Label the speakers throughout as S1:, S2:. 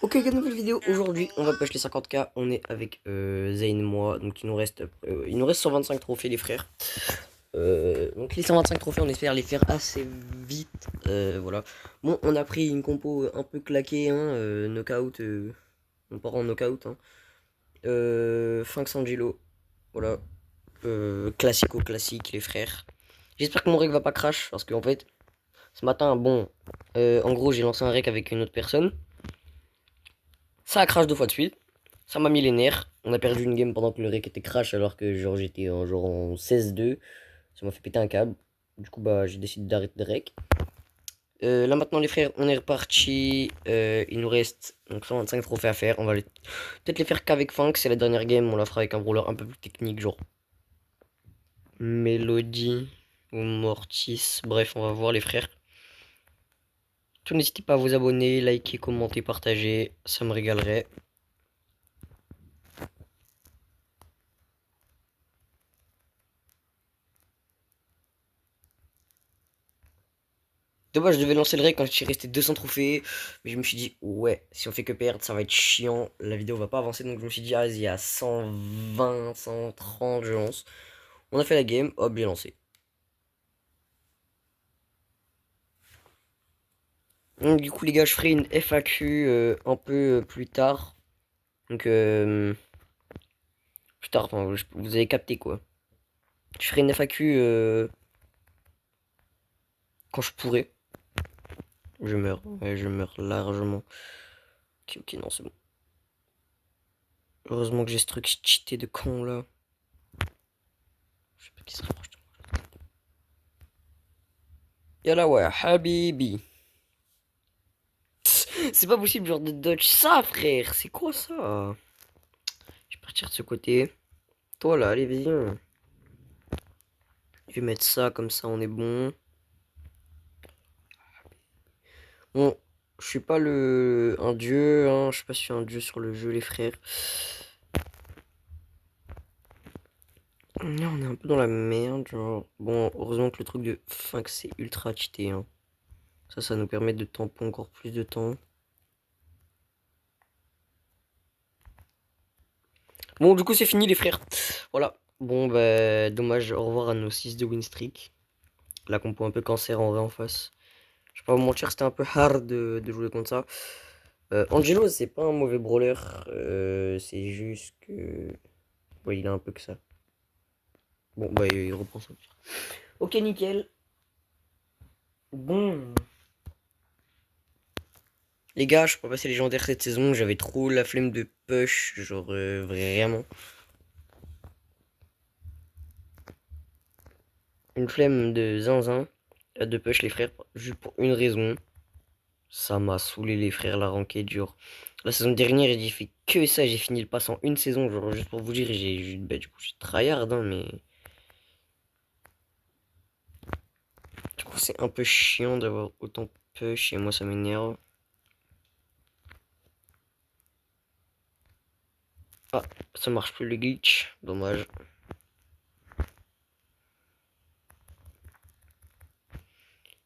S1: Ok, quelle nouvelle vidéo. Aujourd'hui, on va push les 50K. On est avec Zayn et moi. Donc, il nous reste 125 trophées, les frères. Donc, les 125 trophées, on espère les faire assez vite. Voilà. Bon, on a pris une compo un peu claquée, hein. Knockout. On part en knockout, hein. Finks Angelo. Voilà. Classico classique, les frères. J'espère que mon rec va pas crash. Parce qu'en fait, ce matin, bon. En gros, j'ai lancé un rec avec une autre personne. Ça a crash 2 fois de suite. Ça m'a mis les nerfs. On a perdu une game pendant que le rec était crash alors que genre j'étais en 16-2. Ça m'a fait péter un câble. Du coup bah j'ai décidé d'arrêter de rec. Là maintenant les frères on est reparti. Il nous reste donc 125 trophées à faire. On va peut-être les faire qu'avec Funk. C'est la dernière game. On la fera avec un brawler un peu plus technique genre Mélodie ou Mortis. Bref on va voir les frères. Tout n'hésitez pas à vous abonner, liker, commenter, partager. Ça me régalerait. Dommage, je devais lancer le rec quand je suis resté 200 trophées. Mais je me suis dit, ouais, si on fait que perdre, ça va être chiant. La vidéo va pas avancer. Donc je me suis dit, ah, vas-y, à 120, 130, je lance. On a fait la game, hop, j'ai lancé. Donc du coup, les gars, je ferai une FAQ un peu plus tard. Donc, plus tard, enfin, vous avez capté quoi. Je ferai une FAQ quand je pourrai. Je meurs, ouais, je meurs largement. Ok, ok, non, c'est bon. Heureusement que j'ai ce truc cheaté de con là. Je sais pas qui se rapproche. Yalla ouais, Habibi. C'est pas possible genre de dodge ça frère. C'est quoi ça? Je vais partir de ce côté. Toi là, allez viens. Je vais mettre ça comme ça on est bon. Bon, je suis pas un dieu, hein. Je sais pas si je suis un dieu sur le jeu les frères. Là, on est un peu dans la merde genre. Bon, heureusement que le truc de fin que c'est ultra cheaté, hein. Ça nous permet de tampon encore plus de temps. Bon, du coup, c'est fini, les frères. Voilà. Bon, bah, dommage. Au revoir à nos 6 de win streak. La compo un peu cancer en vrai en face. Je vais pas vous mentir, c'était un peu hard de jouer contre ça. Angelo, c'est pas un mauvais brawler. C'est juste que. Ouais, il a un peu que ça. Bon, bah, il reprend ça. Ok, nickel. Bon. Les gars, je peux passer légendaire cette saison. J'avais trop la flemme de push. Genre, vraiment. Une flemme de zinzin. De push, les frères. Juste pour une raison. Ça m'a saoulé, les frères, la ranked. Genre, la saison dernière, j'ai fait que ça. J'ai fini le pass en une saison. Genre, juste pour vous dire, bah, du coup, j'ai tryhard, hein, mais. Du coup, c'est un peu chiant d'avoir autant push. Et moi, ça m'énerve. Ah, ça marche plus le glitch. Dommage.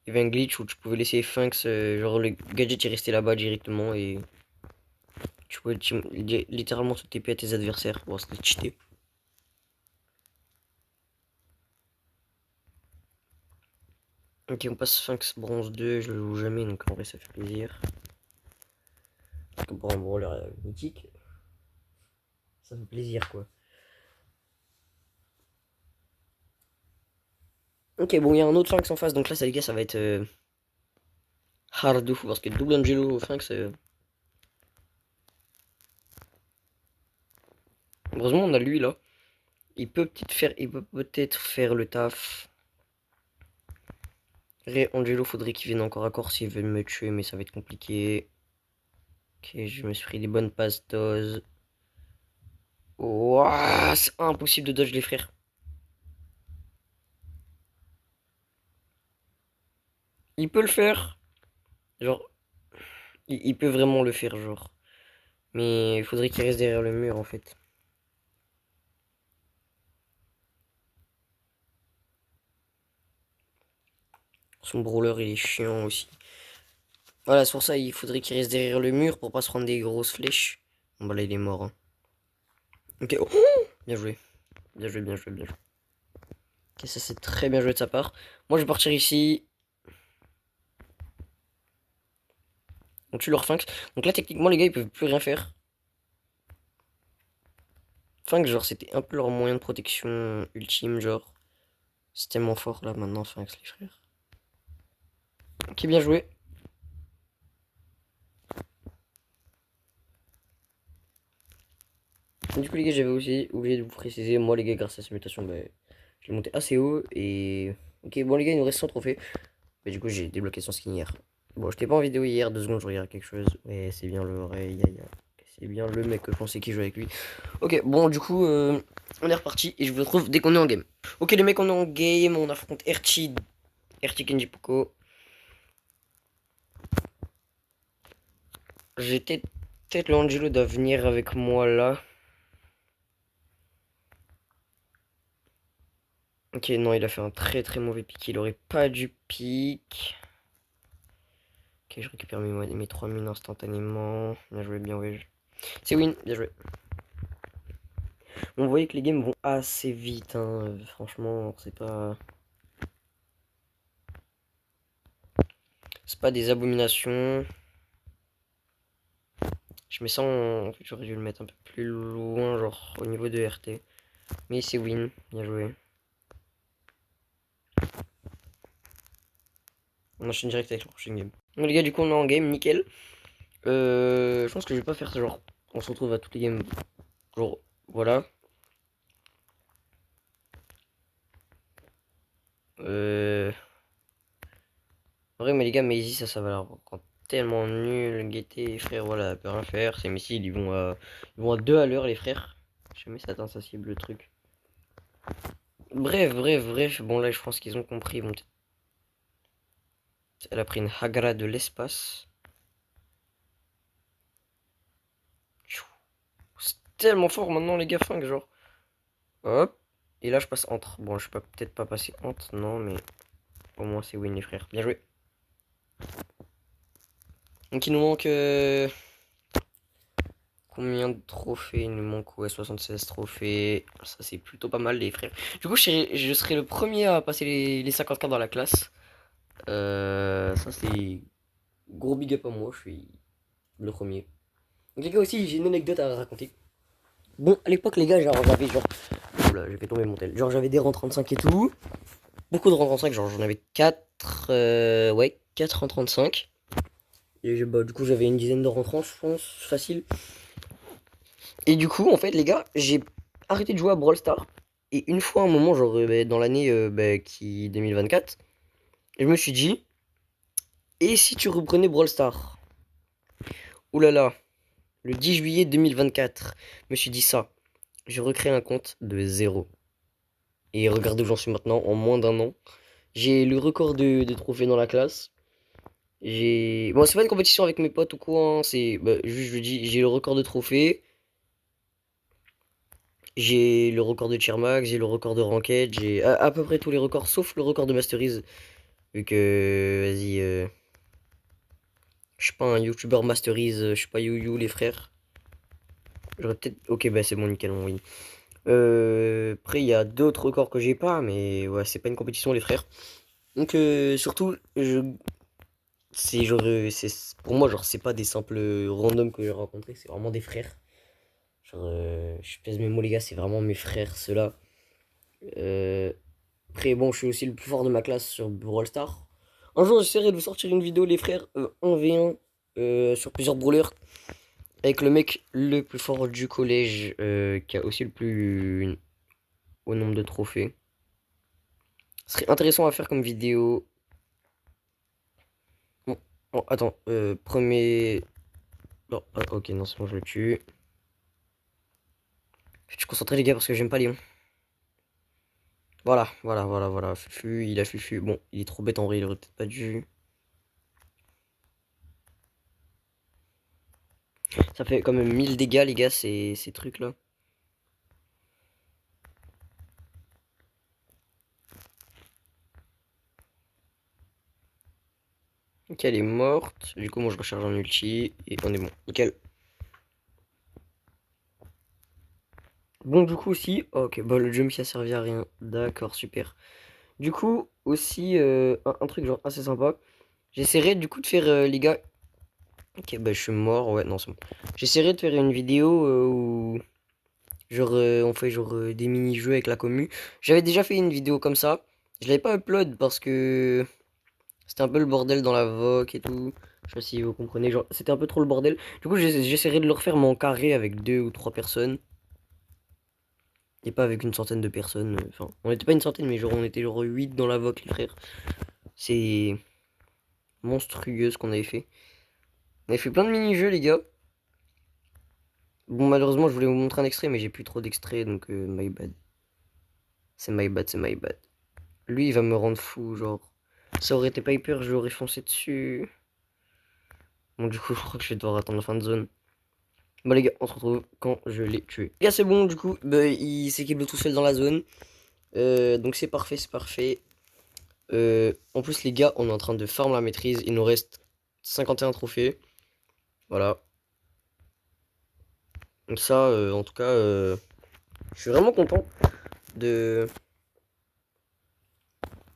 S1: Il y avait un glitch où tu pouvais laisser Finks, genre le gadget est resté là-bas directement et tu pouvais littéralement se TP à tes adversaires. Bon, c'était cheaté. Ok, on passe Sphinx bronze 2, je le joue jamais donc en vrai ça fait plaisir. Parce que pour un brawler mythique, ça fait plaisir quoi. Ok, bon, il y a un autre Sphinx en face donc là, ça les gars, ça va être hard ouf parce que double Angelo Sphinx. Heureusement, on a lui là. Il peut peut-être faire le taf. Angelo, faudrait qu'il vienne encore à corps s'il veut me tuer, mais ça va être compliqué. Ok, je me suis pris des bonnes passes dose. Ouah, c'est impossible de dodge les frères. Il peut le faire. Genre, il peut vraiment le faire, genre. Mais il faudrait qu'il reste derrière le mur, en fait. Son brawler, il est chiant aussi. Voilà, c'est pour ça il faudrait qu'il reste derrière le mur pour pas se prendre des grosses flèches. Bon bah là il est mort. Hein. Ok, oh, bien joué. Bien joué, bien joué, bien joué. Ok, ça c'est très bien joué de sa part. Moi je vais partir ici. On tue leur Sphinx. Donc là techniquement les gars ils peuvent plus rien faire. Sphinx genre c'était un peu leur moyen de protection ultime genre. C'est tellement fort là maintenant Sphinx les frères. Ok, bien joué. Du coup les gars j'avais aussi oublié de vous préciser. Moi les gars grâce à cette mutation bah, j'ai monté assez haut et... Ok bon les gars il nous reste 100 trophées. Mais du coup, j'ai débloqué son skin hier. Bon, j'étais pas en vidéo hier, 2 secondes, je regarde quelque chose. Ouais, c'est bien le c'est bien le mec que je pensais qui jouait avec lui. Ok, bon, du coup, on est reparti et je vous retrouve dès qu'on est en game. Ok, les mecs, on est en game, on affronte Erchi Kenji Poco. J'étais peut-être l'Angelo doit venir avec moi là. Ok, non, il a fait un très très mauvais pick. Il aurait pas dû pick. Ok, je récupère mes 3 mines instantanément. Bien joué, bien joué. C'est win, bien joué. On voyait que les games vont assez vite, hein. Franchement, c'est pas des abominations. Je mets ça en fait, j'aurais dû le mettre un peu plus loin, genre au niveau de RT. Mais c'est win, bien joué. On enchaîne direct avec la prochaine game. Bon les gars, du coup on est en game, nickel. Je pense que je vais pas faire ça, genre on se retrouve à toutes les games. Genre, voilà. En vrai, mais les gars, Maisy, ça va leur rendre tellement nul. Gaieté, frère, voilà, elle peut rien faire. Ces missiles, ils vont à 2 à l'heure, les frères. Jamais ça atteint sa cible, le truc. Bref. Bon, là, je pense qu'ils ont compris. Elle a pris une Hagra de l'espace. C'est tellement fort maintenant, les gars, funk, genre. Hop. Et là, je passe entre. Bon, je peux peut-être pas passer entre, non, mais au moins, c'est win, les frères. Bien joué. Donc, il nous manque. Combien de trophées? Il nous manque, ouais, 76 trophées. Ça, c'est plutôt pas mal, les frères. Du coup, je serai le premier à passer les 50K dans la classe. Ça, c'est gros big up à moi. Je suis le premier. Donc, les gars, aussi, j'ai une anecdote à raconter. Bon, à l'époque, les gars, genre, j'avais genre. Oula, j'ai fait tomber mon tel. Genre, j'avais des rangs 35 et tout. Beaucoup de rangs 35, genre, j'en avais 4. Ouais, 4 rangs 35. Et bah, du coup, j'avais une dizaine de rangs 30, je pense, facile. Et du coup, en fait, les gars, j'ai arrêté de jouer à Brawl Stars. Et une fois, à un moment, genre, bah, dans l'année 2024, je me suis dit, et si tu reprenais Brawl Stars? Ouh là là, le 10 juillet 2024, je me suis dit ça. Je recrée un compte de zéro. Et regardez où j'en suis maintenant, en moins d'un an. J'ai le record de trophées dans la classe. Bon, c'est pas une compétition avec mes potes ou quoi, hein, c'est... Bah, juste, je dis, j'ai le record de trophées. J'ai le record de tier max, j'ai le record de ranked, j'ai à peu près tous les records, sauf le record de masteries. Vu que, vas-y, je suis pas un youtubeur masteries, je suis pas you les frères. J'aurais peut-être... Ok, bah c'est bon, nickel, on win. Après, il y a d'autres records que j'ai pas, mais ouais, c'est pas une compétition, les frères. Donc, surtout, c'est genre, pour moi, genre, c'est pas des simples randoms que j'ai rencontrés, c'est vraiment des frères. Genre, je pèse mes mots, les gars, c'est vraiment mes frères, ceux-là. Euh, Après, bon, je suis aussi le plus fort de ma classe sur Brawl Stars. Un jour, j'essaierai de vous sortir une vidéo, les frères, 1v1 sur plusieurs brawlers. Avec le mec le plus fort du collège, qui a aussi le plus au nombre de trophées. Ce serait intéressant à faire comme vidéo. Bon, bon, attends, premier... Non, ah, ok, non, c'est bon, je le tue. Je suis concentré, les gars, parce que j'aime pas Léon. Voilà. Fufu, il a Fufu. Bon, il est trop bête en vrai, il aurait peut-être pas dû. Ça fait quand même 1000 dégâts, les gars, ces trucs-là. Ok, Ok, elle est morte. Du coup, moi je recharge un ulti et on est bon. Nickel. Bon, du coup aussi. Ok, bah le jump qui a servi à rien. D'accord, super. Du coup, aussi, un truc genre assez sympa. J'essaierai du coup de faire, les gars. Ok, bah je suis mort. Ouais, non, c'est bon. J'essaierai de faire une vidéo où. Genre, on fait genre des mini-jeux avec la commu. J'avais déjà fait une vidéo comme ça. Je l'avais pas upload parce que. C'était un peu le bordel dans la VOC et tout. Je sais pas si vous comprenez. Genre, c'était un peu trop le bordel. Du coup, j'essaierai de le refaire, mais en carré avec 2 ou 3 personnes. Et pas avec une centaine de personnes. Enfin, on n'était pas une centaine, mais genre, on était genre 8 dans la VOC, les frères. C'est monstrueux ce qu'on avait fait. On avait fait plein de mini-jeux, les gars. Bon, malheureusement, je voulais vous montrer un extrait, mais j'ai plus trop d'extraits, donc my bad. C'est my bad, c'est my bad. Lui, il va me rendre fou, genre. Ça aurait été Piper, je l'aurais foncé dessus. Bon, du coup, je crois que je vais devoir attendre la fin de zone. Bon les gars, on se retrouve quand je l'ai tué. Les gars, c'est bon, du coup, bah, il s'équipe tout seul dans la zone. Donc c'est parfait, c'est parfait. En plus, les gars, on est en train de farm la maîtrise. Il nous reste 51 trophées. Voilà. Donc ça, en tout cas, je suis vraiment content de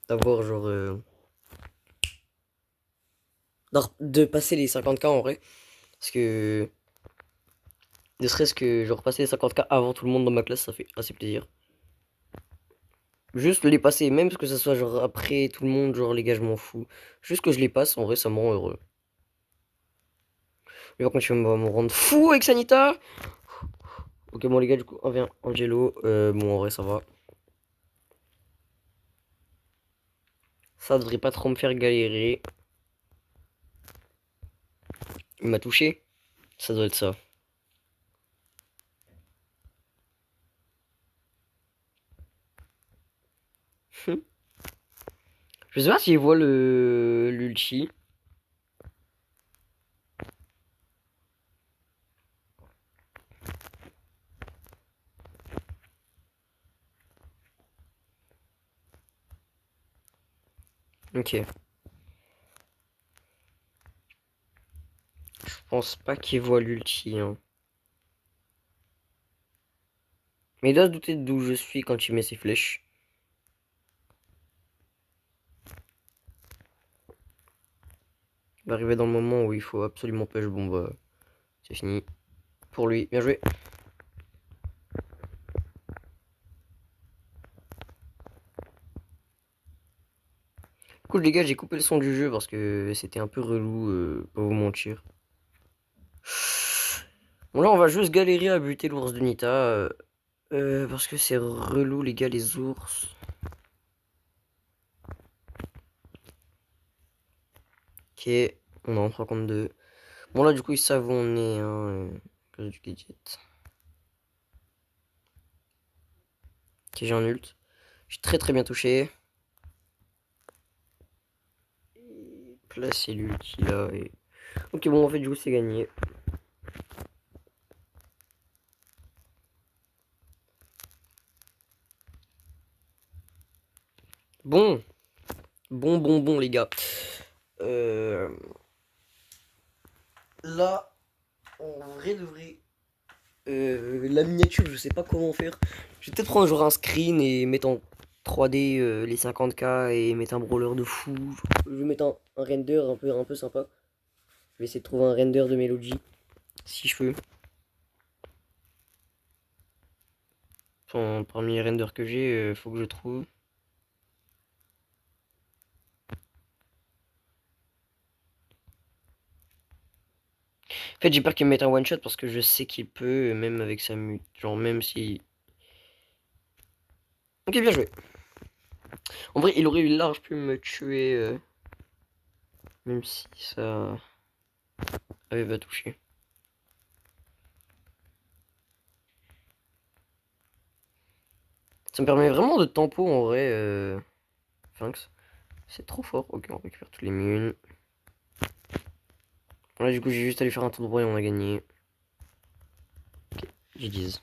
S1: d'avoir genre de passer les 50K en vrai. Parce que ne serait-ce que genre passer les 50K avant tout le monde dans ma classe, ça fait assez plaisir. Juste les passer, même que ça soit genre après tout le monde, genre les gars, je m'en fous. Juste que je les passe, en vrai, ça me rend heureux. Mais par contre, tu vas me rendre fou avec Sanita. Ok, bon, les gars, du coup, on vient Angelo. Bon, en vrai, ça va. Ça devrait pas trop me faire galérer. Il m'a touché. Ça doit être ça. Je sais pas s'il voit le l'ulti. Ok. Je pense pas qu'il voit l'ulti, hein. Mais il doit se douter d'où je suis quand il met ses flèches. Il va arriver dans le moment où il faut absolument push. Bon, bah, c'est fini. Pour lui. Bien joué. Du coup, les gars, j'ai coupé le son du jeu parce que c'était un peu relou, pas vous mentir. Bon, là, on va juste galérer à buter l'ours de Nita. Parce que c'est relou, les gars, les ours. Ok, on est en 3 contre 2. Bon, là, du coup, ils savent où on est, hein, à cause du gadget. Ok, j'ai un ult. J'ai très très bien touché. Placer l'ulti là. Et... Ok, bon, en fait, du coup, c'est gagné. Bon, bon, les gars. Euh... Là, en vrai de vrai, la miniature, je sais pas comment faire. Je vais peut-être prendre genre un screen et mettre en 3D les 50K et mettre un brawler de fou. Je vais mettre un render un peu sympa. Je vais essayer de trouver un render de Melody, si je peux. Enfin, parmi les renders que j'ai, faut que je trouve. En fait, j'ai peur qu'il me mette un one shot parce que je sais qu'il peut, même avec sa mute. Genre, même si. Ok, bien joué. En vrai, il aurait eu large pu me tuer, même si ça avait pas touché. Ça me permet vraiment de tempo en vrai, Finks. C'est trop fort. Ok, on récupère tous les mules. Là, du coup, j'ai juste allé faire un tour de bras et on a gagné. Ok, GG's.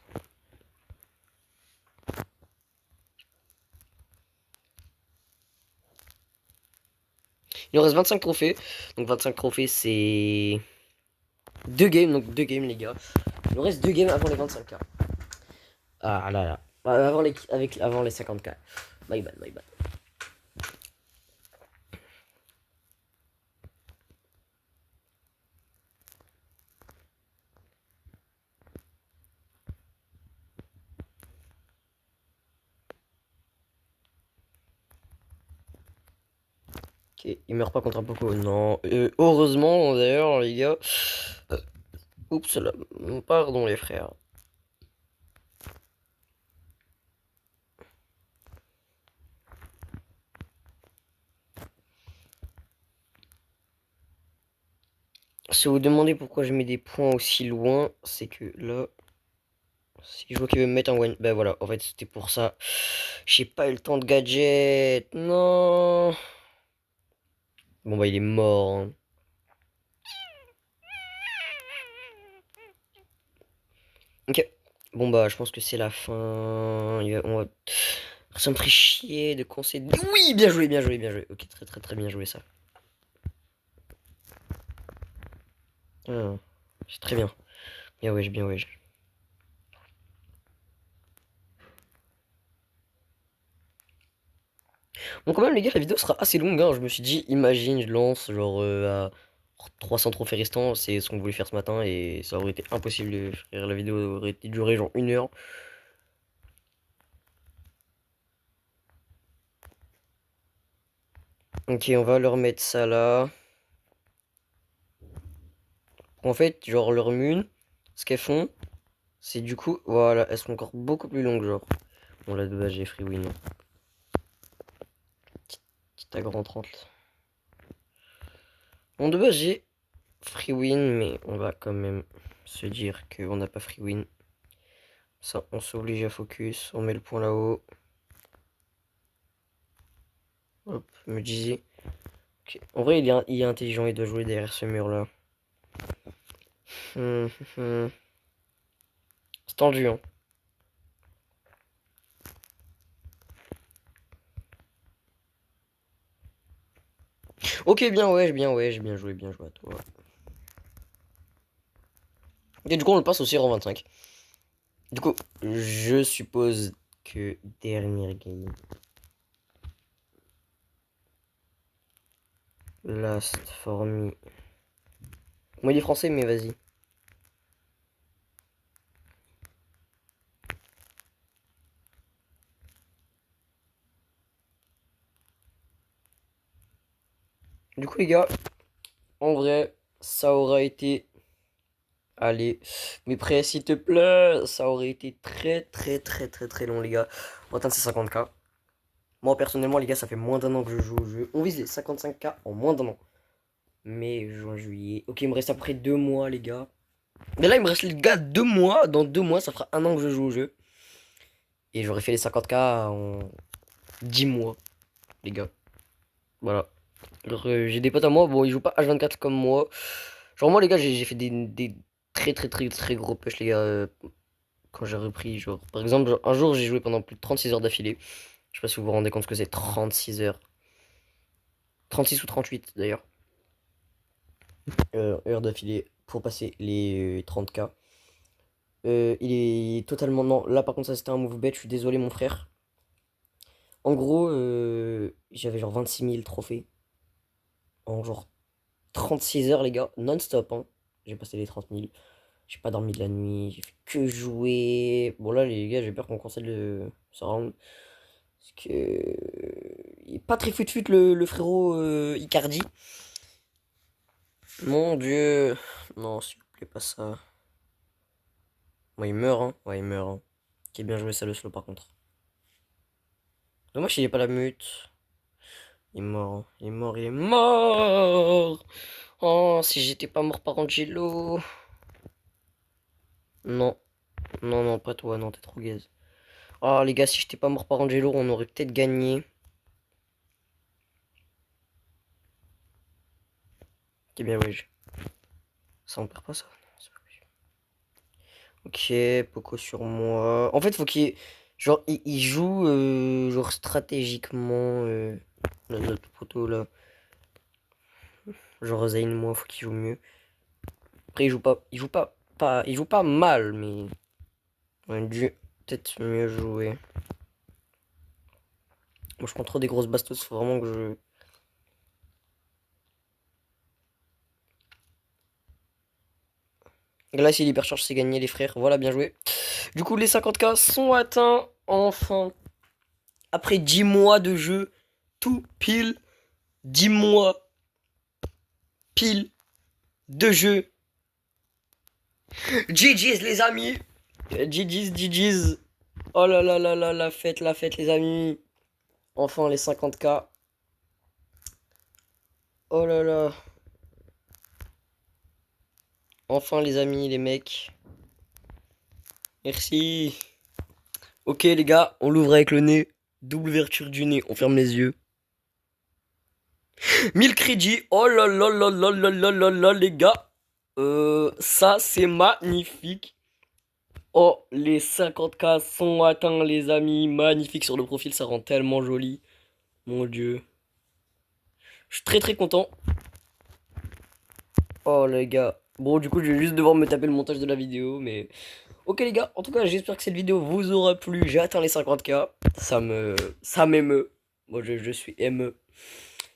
S1: Il nous reste 25 trophées. Donc 25 trophées, c'est 2 games. Donc 2 games, les gars. Il nous reste 2 games avant les 25K. Ah là là. Avant les 50K. My bad, my bad. Ok, il meurt pas contre un Poco. Non. Heureusement, d'ailleurs, les gars. Oups là. Pardon, les frères. Si vous demandez pourquoi je mets des points aussi loin, c'est que là, si je vois qu'il veut me mettre un one, ben voilà, en fait c'était pour ça. J'ai pas eu le temps de gadget, non. Bon bah il est mort, hein. Ok, bon bah je pense que c'est la fin. Ça me ferait chier de concéder. Oui, bien joué, bien joué, bien joué. Ok, très très très bien joué ça. Ah, c'est très bien. Bien ouais, bien ouais. Bon, quand même, les gars, la vidéo sera assez longue, hein. Je me suis dit, imagine, je lance genre à 300 trophées restants, c'est ce qu'on voulait faire ce matin et ça aurait été impossible de faire. La vidéo aurait été durée genre 1 heure. Ok, on va leur mettre ça là. En fait, genre leur mune, ce qu'elles font, c'est du coup, voilà, elles sont encore beaucoup plus longues, genre. Bon, là de base, j'ai free win. Petit à grand 30. Bon, de base, j'ai free win, mais on va quand même se dire qu'on n'a pas free win. Ça, on s'oblige à focus, on met le point là-haut. Hop, me disait. Okay. En vrai, il est intelligent, il doit jouer derrière ce mur-là. C'est tendu, hein. Ok, bien joué à toi. Et du coup, on le passe aussi en 25. Du coup, je suppose que dernière game. Last for me. Moi, il est français, mais vas-y. Du coup, les gars, en vrai, ça aura été. Allez, mais prêt, s'il te plaît, ça aurait été très, très, très, très, très long, les gars. On va atteindre ces 50K. Moi, personnellement, les gars, ça fait moins d'un an que je joue au jeu. On vise les 55K en moins d'un an. Mai, juin, juillet. Ok, il me reste après 2 mois, les gars. Mais là, il me reste, les gars, 2 mois. Dans 2 mois, ça fera un an que je joue au jeu. Et j'aurais fait les 50K en 10 mois, les gars. Voilà. Alors, j'ai des potes à moi, bon, ils jouent pas H24 comme moi. Genre, moi, les gars, j'ai fait des très, très, très, très gros push, les gars, quand j'ai repris. Genre, par exemple, un jour, j'ai joué pendant plus de 36 heures d'affilée. Je sais pas si vous vous rendez compte ce que c'est 36 heures. 36 ou 38 d'ailleurs. Heures d'affilée pour passer les 30K. Il est totalement... Non, là par contre ça c'était un move bet, je suis désolé mon frère. En gros, j'avais genre 26 000 trophées. En genre 36 heures les gars, non-stop, hein. J'ai passé les 30 000. J'ai pas dormi de la nuit, j'ai fait que jouer. Bon là les gars, j'ai peur qu'on cancelle ce round. Parce que... Il est pas très fut-fut le frérot Icardi. Mon dieu. Non, s'il vous plaît, pas ça. Bon, il meurt, hein. Ouais, il meurt, hein. Qui est bien joué ça le slow par contre. Dommage qu'il ait pas la mute. Il est mort, hein. Il est mort, il est mort. Oh, si j'étais pas mort par Angelo. Non, non, non, pas toi, non, t'es trop gaze. Oh les gars, si j'étais pas mort par Angelo, on aurait peut-être gagné. T'es bien, ouais. Ça, on perd pas ça. Ok, Poco sur moi. En fait, faut qu'il... Genre, il joue genre stratégiquement notre poteau là. Genre Zayn, moi, faut qu'il joue mieux. Après, il joue pas mal, mais on aurait dû peut-être mieux jouer. Moi, je prends trop des grosses bastos, faut vraiment que je... Là, si l'hypercharge, c'est gagné, les frères. Voilà, bien joué. Du coup, les 50K sont atteints, enfin. Après 10 mois de jeu, tout pile 10 mois pile de jeu. GG's, les amis. GG's. Oh là là là là, la fête, les amis. Enfin, les 50K. Oh là là. Enfin, les amis, les mecs. Merci. Ok, les gars, on l'ouvre avec le nez. Double ouverture du nez, on ferme les yeux. 1000 crédits. Oh là là là là là là là là, les gars. Ça, c'est magnifique. Oh, les 50K sont atteints, les amis. Magnifique sur le profil, ça rend tellement joli. Mon Dieu. Je suis très très content. Oh, les gars. Bon, du coup, je vais juste devoir me taper le montage de la vidéo, mais... Ok, les gars. En tout cas, j'espère que cette vidéo vous aura plu. J'ai atteint les 50K. Ça m'émeut. Moi, je suis émeu.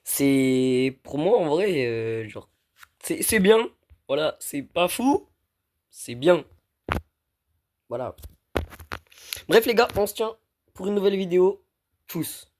S1: C'est... Pour moi, en vrai, genre... C'est bien. Voilà, c'est pas fou. C'est bien. Voilà. Bref, les gars, on se tient pour une nouvelle vidéo. Tchuss.